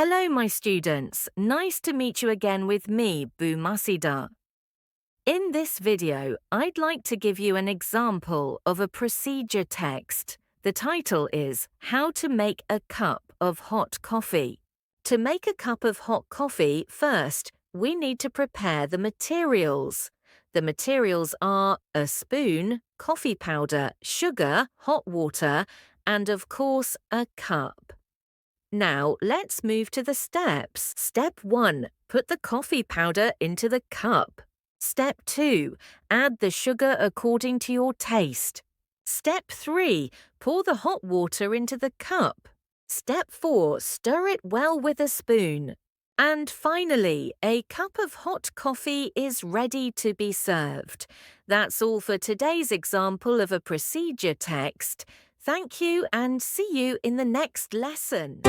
Hello, my students. Nice to meet you again with me, Bu Masida. In this video, I'd like to give you an example of a procedure text. The title is How to Make a Cup of Hot Coffee. To make a cup of hot coffee, first, we need to prepare the materials. The materials are a spoon, coffee powder, sugar, hot water, and of course, a cup. Now, let's move to the steps. Step 1. Put the coffee powder into the cup. Step 2. Add the sugar according to your taste. Step 3. Pour the hot water into the cup. Step 4. Stir it well with a spoon. And finally, a cup of hot coffee is ready to be served. That's all for today's example of a procedure text. Thank you and see you in the next lesson.